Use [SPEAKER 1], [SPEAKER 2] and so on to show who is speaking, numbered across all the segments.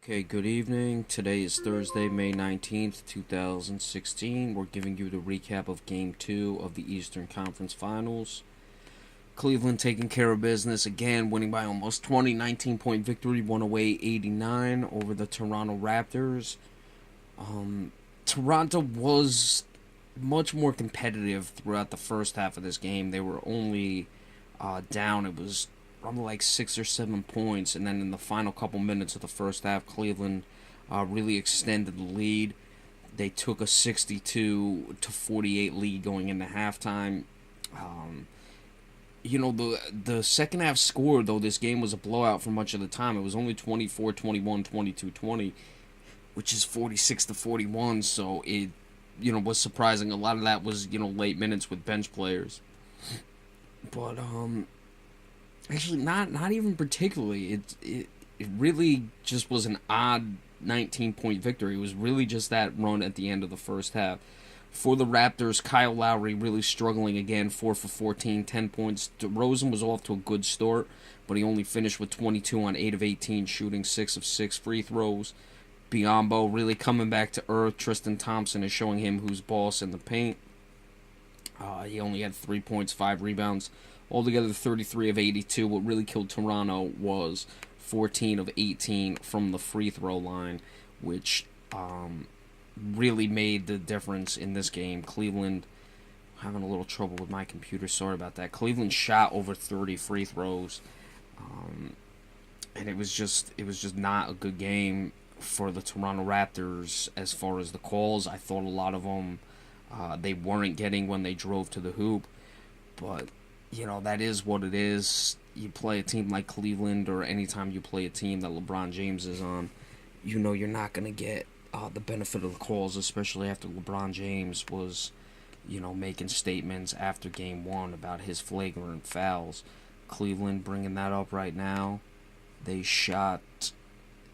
[SPEAKER 1] Okay, good evening. Today is Thursday, May 19th, 2016. We're giving you the recap of Game 2 of the Eastern Conference Finals. Cleveland taking care of business again, winning by almost 20, 19-point victory, 108-89 over the Toronto Raptors. Toronto was much more competitive throughout the first half of this game. They were only down. It was probably like 6 or 7 points, and then in the final couple minutes of the first half, Cleveland really extended the lead. They took a 62-48 lead going into halftime. The second half score, though this game was a blowout for much of the time. It was only 24-21, 22-20, which is 46-41. So it was surprising. A lot of that was late minutes with bench players, but actually, not even particularly. It really just was an odd 19-point victory. It was really just that run at the end of the first half. For the Raptors, Kyle Lowry really struggling again, 4 for 14, 10 points. DeRozan was off to a good start, but he only finished with 22 on 8 of 18, shooting 6 of 6 free throws. Biyombo really coming back to earth. Tristan Thompson is showing him who's boss in the paint. He only had 3 points, 5 rebounds. Altogether, 33 of 82. What really killed Toronto was 14 of 18 from the free throw line, which really made the difference in this game. Cleveland, having a little trouble with my computer. Sorry about that. Cleveland shot over 30 free throws, and it was just not a good game for the Toronto Raptors as far as the calls. I thought a lot of them they weren't getting when they drove to the hoop, but that is what it is. You play a team like Cleveland, or anytime you play a team that LeBron James is on, you're not going to get the benefit of the calls, especially after LeBron James was, making statements after Game 1 about his flagrant fouls. Cleveland bringing that up right now. They shot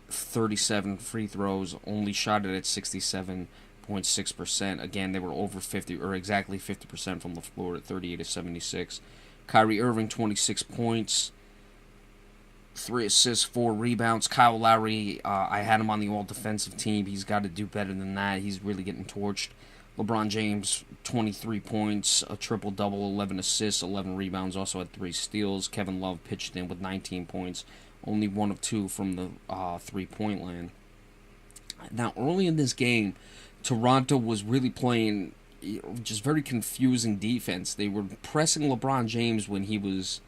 [SPEAKER 1] 37 free throws, only shot it at 67.6%. Again, they were over 50, or exactly 50% from the floor at 38-76. Kyrie Irving, 26 points, 3 assists, 4 rebounds. Kyle Lowry, I had him on the all-defensive team. He's got to do better than that. He's really getting torched. LeBron James, 23 points, a triple-double, 11 assists, 11 rebounds, also had 3 steals. Kevin Love pitched in with 19 points, only 1 of 2 from the three-point line. Now, early in this game, Toronto was really playing just very confusing defense. They were pressing LeBron James when he was,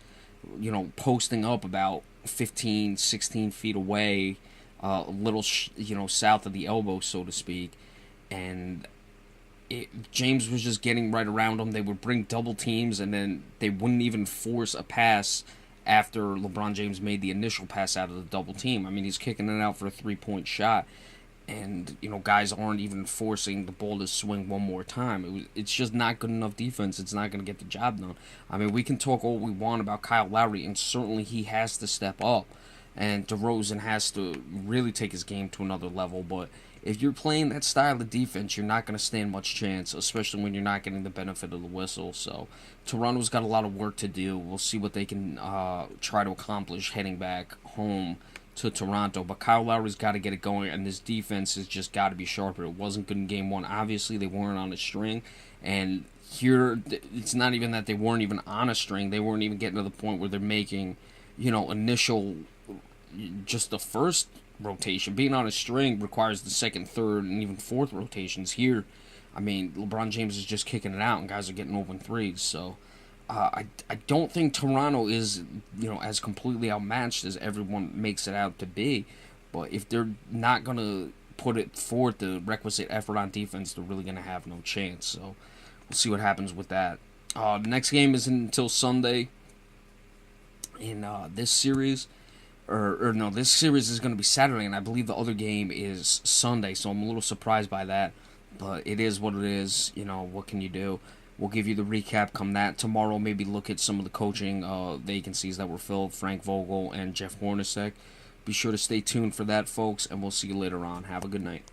[SPEAKER 1] posting up about 15, 16 feet away, a little, south of the elbow, so to speak. And James was just getting right around him. They would bring double teams, and then they wouldn't even force a pass after LeBron James made the initial pass out of the double team. I mean, he's kicking it out for a 3-point shot, and guys aren't even forcing the ball to swing one more time. It's just not good enough defense. It's not going to get the job done. I mean, we can talk all we want about Kyle Lowry, and certainly he has to step up, and DeRozan has to really take his game to another level. But if you're playing that style of defense, you're not going to stand much chance, especially when you're not getting the benefit of the whistle. So Toronto's got a lot of work to do. We'll see what they can try to accomplish heading back home to Toronto, but Kyle Lowry's got to get it going, and this defense has just got to be sharper. It wasn't good in Game 1. Obviously, they weren't on a string, and here, it's not even that they weren't even on a string. They weren't even getting to the point where they're making, initial, just the first rotation. Being on a string requires the second, third, and even fourth rotations. Here, I mean, LeBron James is just kicking it out, and guys are getting open threes, so I don't think Toronto is, as completely outmatched as everyone makes it out to be. But if they're not going to put it forth the requisite effort on defense, they're really going to have no chance. So we'll see what happens with that. The next game isn't until Sunday in this series. Or no, this series is going to be Saturday, and I believe the other game is Sunday. So I'm a little surprised by that. But it is what it is. What can you do? We'll give you the recap come that. Tomorrow, maybe look at some of the coaching vacancies that were filled, Frank Vogel and Jeff Hornacek. Be sure to stay tuned for that, folks, and we'll see you later on. Have a good night.